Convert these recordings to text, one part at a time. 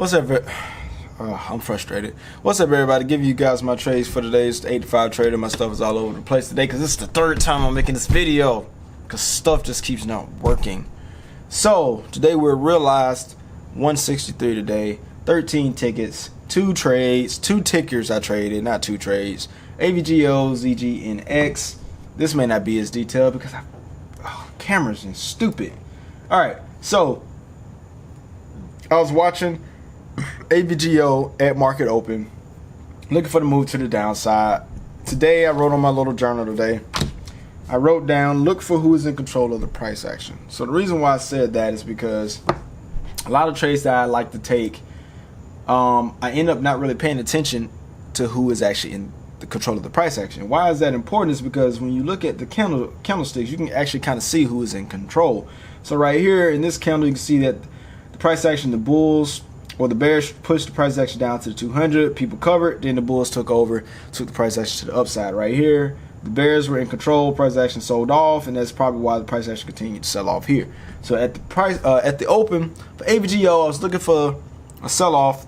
What's up, I'm frustrated. What's up, everybody? Give you guys my trades for today. It's the 85 trader. My stuff is all over the place today because this is the third time I'm making this video because stuff just keeps not working. So today we're realized 163 today, 13 tickets, 2 trades, 2 tickers I traded, not 2 trades. AVGO, ZG, and X. This may not be as detailed because cameras are stupid. All right, so I was watching AVGO at market open, looking for the move to the downside. Today I wrote on my little journal today, I wrote down, look for who is in control of the price action. So the reason why I said that is because a lot of trades that I like to take, I end up not really paying attention to who is actually in the control of the price action. Why is that important? Is because when you look at the candlesticks, you can actually kind of see who is in control. So right here in this candle, you can see that the price action, the bulls or the bears pushed the price action down to the 200. People covered, then the bulls took over, took the price action to the upside. Right here, the bears were in control, price action sold off, and that's probably why the price action continued to sell off here. So at the price, at the open for AVGO, I was looking for a sell off,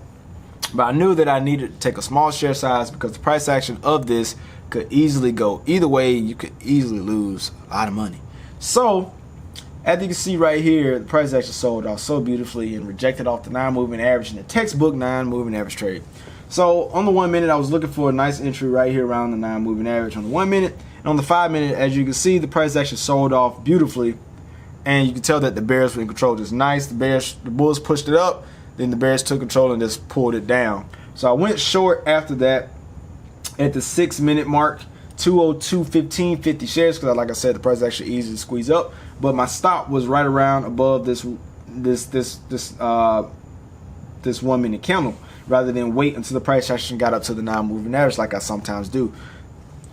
but I knew that I needed to take a small share size because the price action of this could easily go either way. You could easily lose a lot of money. So as you can see right here, the price action sold off so beautifully and rejected off the 9-moving average in the textbook 9-moving average trade. So on the 1 minute, I was looking for a nice entry right here around the 9-moving average on the 1 minute. And on the 5 minute, as you can see, the price action sold off beautifully. And you can tell that the bears were in control just nice. The bulls pushed it up. Then the bears took control and just pulled it down. So I went short after that at the 6 minute mark, 202.15, 50 shares, because like I said, the price is actually easy to squeeze up. But my stop was right around above this 1 minute candle, rather than wait until the price action got up to the 9-moving average like I sometimes do.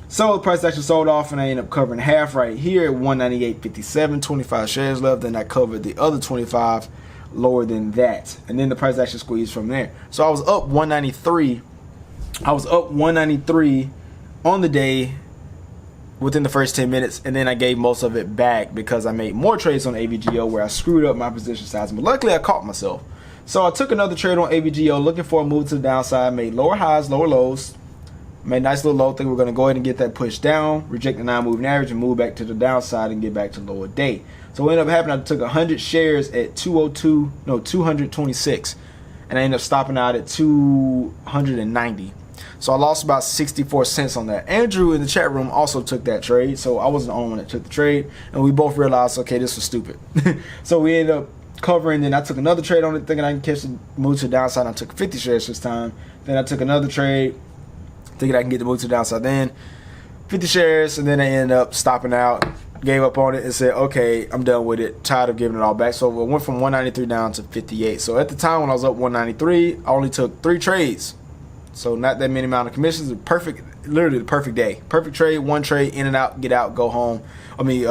So the price action sold off and I ended up covering half right here at 198.57, 25 shares left. Then I covered the other 25 lower than that, and then the price action squeezed from there. So I was up 193. I was up 193 on the day within the first 10 minutes, and then I gave most of it back because I made more trades on AVGO where I screwed up my position size, but luckily I caught myself. So I took another trade on AVGO looking for a move to the downside, made lower highs, lower lows, made a nice little low. Think we're going to go ahead and get that push down, reject the 9-moving average, and move back to the downside and get back to lower day. So what ended up happening, I took 100 shares at 226, and I ended up stopping out at 290. So I lost about 64 cents on that. Andrew in the chat room also took that trade, so I wasn't the only one that took the trade, and we both realized, okay, this was stupid. So we ended up covering. Then I took another trade on it thinking I can catch the move to the downside. I took 50 shares this time. Then I took another trade thinking I can get the move to the downside, then 50 shares, and then I ended up stopping out, gave up on it, and said, okay, I'm done with it, tired of giving it all back. So it went from 193 down to 58. So at the time when I was up 193, I only took 3 trades, so not that many amount of commissions. Perfect, literally the perfect day, perfect trade. 1 trade, in and out, get out, go home. I mean,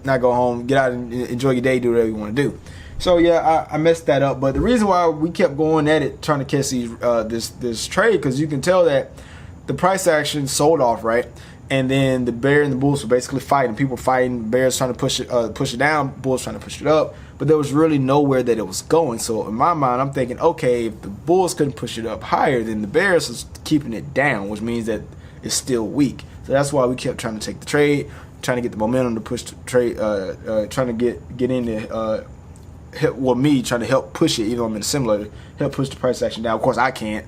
not go home, get out and enjoy your day, do whatever you want to do. So yeah, I messed that up. But the reason why we kept going at it, trying to catch these this trade, because you can tell that the price action sold off, right? And then the bear and the bulls were basically fighting. People fighting, bears trying to push it down, bulls trying to push it up. But there was really nowhere that it was going. So in my mind, I'm thinking, okay, if the bulls couldn't push it up higher, then the bears was keeping it down, which means that it's still weak. So that's why we kept trying to take the trade, trying to get the momentum to push the trade, trying to get in there. Me trying to help push it, even though I'm in a similar, help push the price action down. Of course I can't,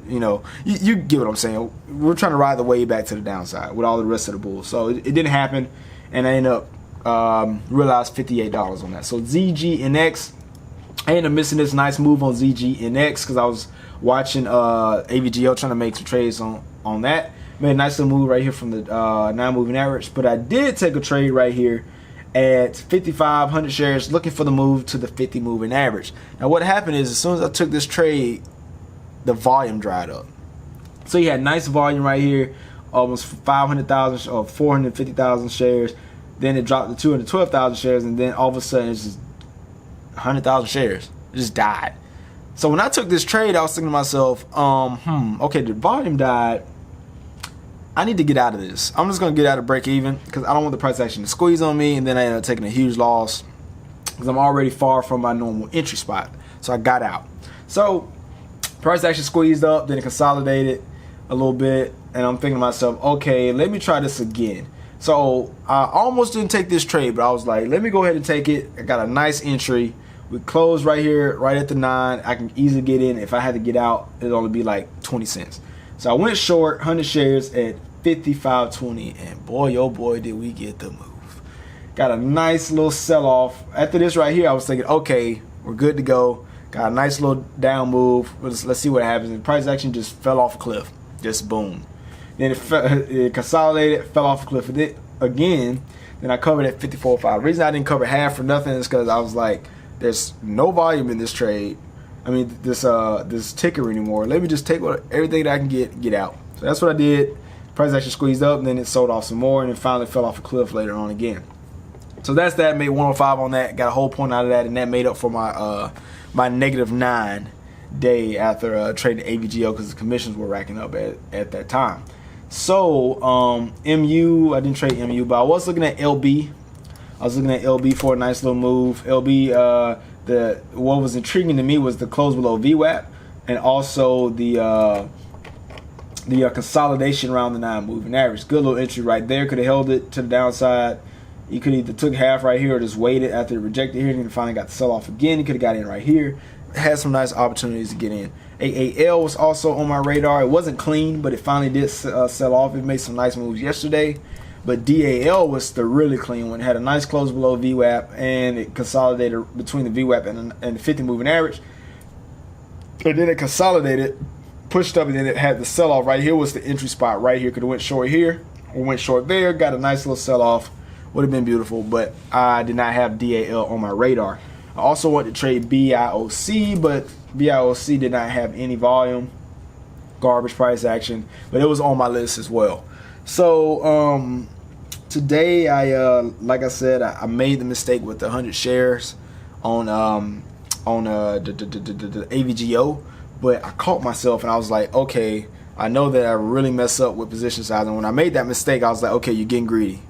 you know, you get what I'm saying. We're trying to ride the wave back to the downside with all the rest of the bulls. So it didn't happen, and I ended up realized $58 on that. So ZG and X, I ended up missing this nice move on ZG and X because I was watching AVGO, trying to make some trades on that. Made a nice little move right here from the 9-moving average, but I did take a trade right here at 5,500 shares, looking for the move to the 50-moving average. Now what happened is, as soon as I took this trade, the volume dried up. So you had nice volume right here, almost 500,000 or 450,000 shares. Then it dropped to 212,000 shares, and then all of a sudden it's just 100,000 shares. It just died. So when I took this trade, I was thinking to myself, okay, the volume died. I need to get out of this. I'm just going to get out of break even because I don't want the price action to squeeze on me, and then I end up taking a huge loss because I'm already far from my normal entry spot. So I got out. So price action squeezed up, then it consolidated a little bit, and I'm thinking to myself, okay, let me try this again. So I almost didn't take this trade, but I was like, let me go ahead and take it. I got a nice entry. We closed right here, right at the 9. I can easily get in. If I had to get out, it'd only be like 20 cents. So I went short 100 shares at 55.20, and boy, oh boy, did we get the move. Got a nice little sell-off. After this right here, I was thinking, okay, we're good to go. Got a nice little down move. Let's see what happens. And the price action just fell off a cliff. Just boom. Then it consolidated, fell off a cliff again. Then I covered at 54.5. The reason I didn't cover half for nothing is because I was like, there's no volume in this trade. I mean, this ticker anymore. Let me just take everything that I can get out. So that's what I did. Price action squeezed up, and then it sold off some more, and it finally fell off a cliff later on again. So that's that. Made 105 on that. Got a whole point out of that, and that made up for my my -9 day after trading AVGO because the commissions were racking up at that time. So MU, I didn't trade MU, but I was looking at LB. I was looking at LB for a nice little move. LB, what was intriguing to me was the close below VWAP, and also the consolidation around the 9 moving average. Good little entry right there. Could have held it to the downside. You could either took half right here or just waited after it rejected here, and then finally got the sell off again. You could have got in right here. Had some nice opportunities to get in. AAL was also on my radar. It wasn't clean, but it finally did sell off. It made some nice moves yesterday. But DAL was the really clean one. It had a nice close below VWAP, and it consolidated between the VWAP and the 50 moving average. And then it consolidated, pushed up, and then it had the sell off right here. Was the entry spot right here. Could have went short here or went short there. Got a nice little sell off. Would have been beautiful, but I did not have DAL on my radar. I also wanted to trade BIOC, but BIOC did not have any volume, garbage price action, but it was on my list as well. So today, like I said, I made the mistake with the 100 shares on the AVGO, but I caught myself and I was like, okay, I know that I really mess up with position size, and when I made that mistake, I was like, okay, you're getting greedy.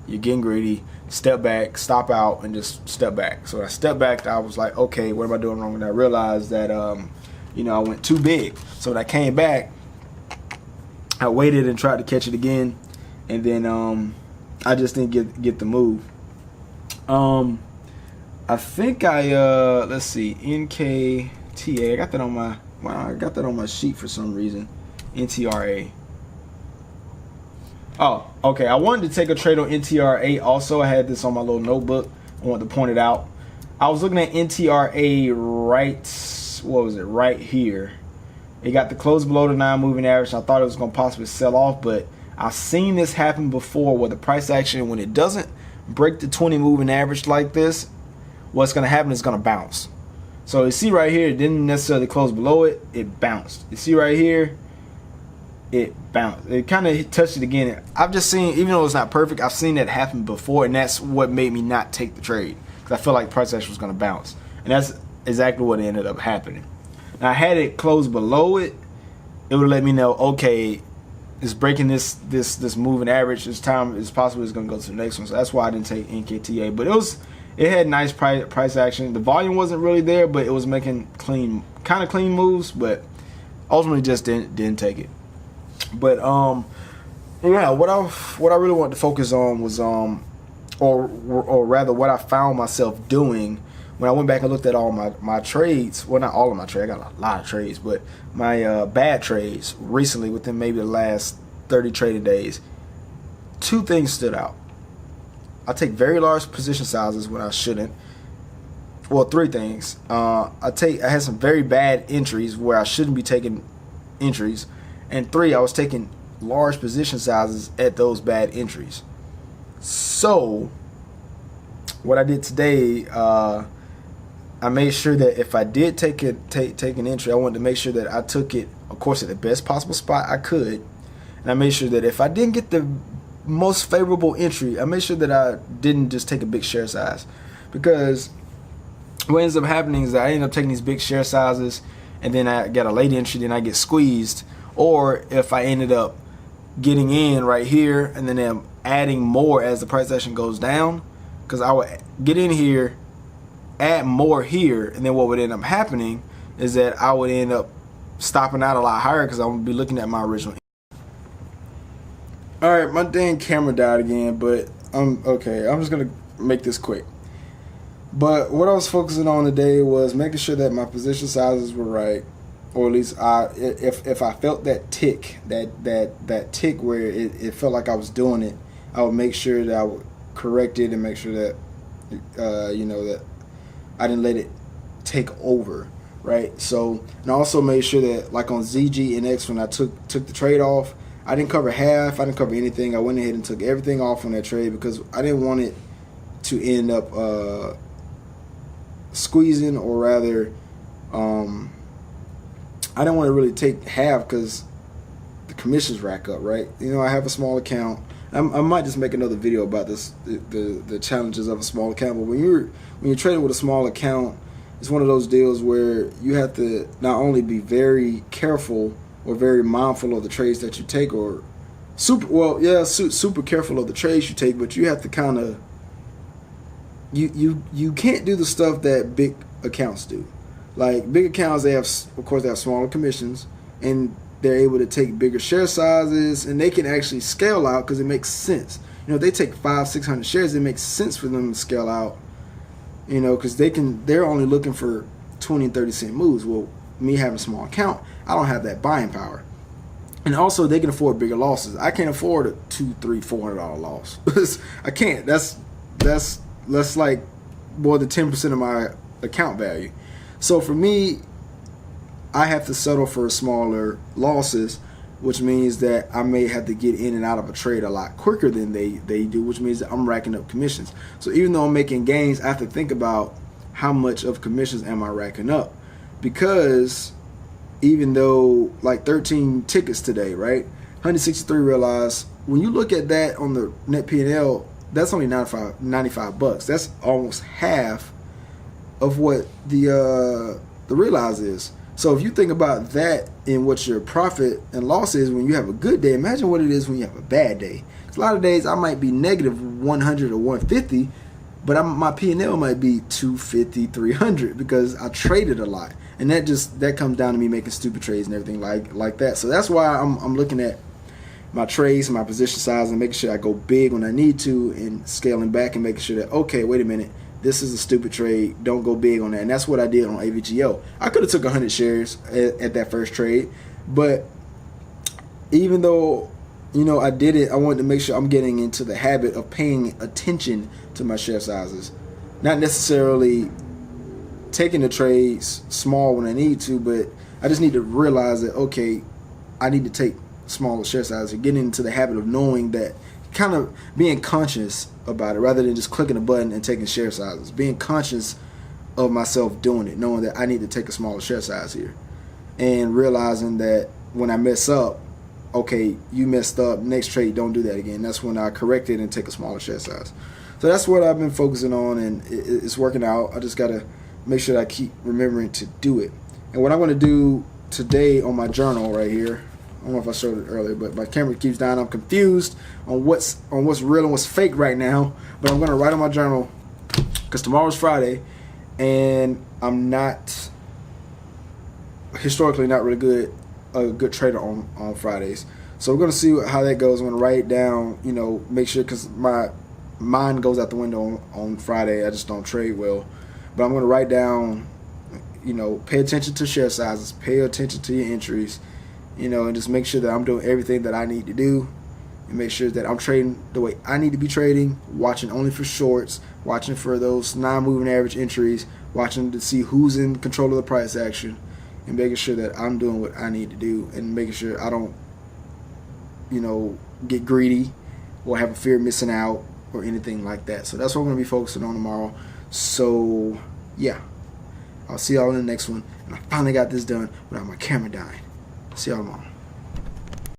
You're getting greedy. Step back, stop out, and just step back. So when I stepped back, I was like, okay, what am I doing wrong? And I realized that, you know, I went too big. So when I came back, I waited and tried to catch it again, and then I just didn't get the move. I think let's see, NKTA. I got that on my sheet for some reason. NTRA. Oh, okay. I wanted to take a trade on NTRA also. I had this on my little notebook. I wanted to point it out. I was looking at NTRA right here. It got the close below the 9 moving average. I thought it was going to possibly sell off, but I've seen this happen before where the price action, when it doesn't break the 20 moving average like this, what's going to happen is going to bounce. So you see right here, it didn't necessarily close below it. It bounced. You see right here, it bounced. It kind of touched it again. I've just seen, even though it's not perfect, I've seen that happen before, and that's what made me not take the trade, because I feel like price action was going to bounce, and that's exactly what ended up happening. Now, had it closed below it, it would let me know, okay, it's breaking this moving average. This time it's possible it's going to go to the next one. So that's why I didn't take NKTA. But it had nice price action. The volume wasn't really there, but it was making kind of clean moves. But ultimately, just didn't take it. But yeah, what I really wanted to focus on was or rather what I found myself doing when I went back and looked at all my trades. Well, not all of my trades. I got a lot of trades, but my bad trades recently, within maybe the last 30 trading days, 2 things stood out. I take very large position sizes when I shouldn't. Well, 3 things. I had some very bad entries where I shouldn't be taking entries, and 3, I was taking large position sizes at those bad entries. So what I did today, I made sure that if I did take an entry, I wanted to make sure that I took it, of course, at the best possible spot I could. And I made sure that if I didn't get the most favorable entry, I made sure that I didn't just take a big share size. Because what ends up happening is that I end up taking these big share sizes, and then I got a late entry, then I get squeezed. Or if I ended up getting in right here, and then I'm adding more as the price action goes down, because I would get in here, add more here, and then what would end up happening is that I would end up stopping out a lot higher because I'm gonna be looking at my original. All right, my dang camera died again, but I'm okay. I'm just gonna make this quick. But what I was focusing on today was making sure that my position sizes were right, or at least if I felt that tick, that tick where it felt like I was doing it, I would make sure that I would correct it and make sure that that I didn't let it take over, right? So, and I also made sure that, like on ZG and X, when I took the trade off, I didn't cover half, I didn't cover anything. I went ahead and took everything off on that trade because I didn't want it to end up squeezing, or rather, I didn't want to really take half because the commissions rack up, right? I have a small account. I might just make another video about this, the challenges of a small account. But when you're trading with a small account, it's one of those deals where you have to not only be very careful or very mindful of the trades that you take, or super careful of the trades you take, but you have to kind of you can't do the stuff that big accounts do. Like big accounts, they have smaller commissions, and they're able to take bigger share sizes, and they can actually scale out because it makes sense. If they take 500-600 shares, it makes sense for them to scale out. Because they're only looking for 20 and 30 cent moves. Well, me having a small account, I don't have that buying power, and also they can afford bigger losses. I can't afford a $200-$400 loss. I can't. That's like more than 10% of my account value. So for me, I have to settle for smaller losses, which means that I may have to get in and out of a trade a lot quicker than they do, which means that I'm racking up commissions. So even though I'm making gains, I have to think about how much of commissions am I racking up, because even though like 13 tickets today, right, 163 realized, when you look at that on the net P&L, that's only $95. That's almost half of what the realize is. So if you think about that in what your profit and loss is when you have a good day, imagine what it is when you have a bad day. A lot of days I might be negative 100 or 150, but my P&L might be 250, 300 because I traded a lot. And that comes down to me making stupid trades and everything like that. So that's why I'm looking at my trades, my position size, and making sure I go big when I need to, and scaling back and making sure that, okay, wait a minute, this is a stupid trade, don't go big on that. And that's what I did on AVGO. I could have took 100 shares at that first trade, but even though I did it, I wanted to make sure I'm getting into the habit of paying attention to my share sizes, not necessarily taking the trades small when I need to, but I just need to realize that, okay, I need to take smaller share sizes, getting into the habit of knowing that, kind of being conscious about it rather than just clicking a button and taking share sizes, being conscious of myself doing it, knowing that I need to take a smaller share size here, and realizing that when I mess up, okay, you messed up, next trade, don't do that again. That's when I correct it and take a smaller share size. So that's what I've been focusing on, and it's working out. I just got to make sure that I keep remembering to do it. And what I'm going to do today on my journal right here, I don't know if I showed it earlier, but my camera keeps dying. I'm confused on what's real and what's fake right now. But I'm going to write on my journal, because tomorrow's Friday, and I'm not, historically, not really a good trader on Fridays. So we're going to see how that goes. I'm going to write it down, make sure, because my mind goes out the window on Friday. I just don't trade well. But I'm going to write down, pay attention to share sizes, pay attention to your entries, and just make sure that I'm doing everything that I need to do, and make sure that I'm trading the way I need to be trading, watching only for shorts, watching for those non-moving average entries, watching to see who's in control of the price action, and making sure that I'm doing what I need to do, and making sure I don't, get greedy or have a fear of missing out or anything like that. So that's what I'm going to be focusing on tomorrow. So, yeah. I'll see y'all in the next one. And I finally got this done without my camera dying. See y'all tomorrow.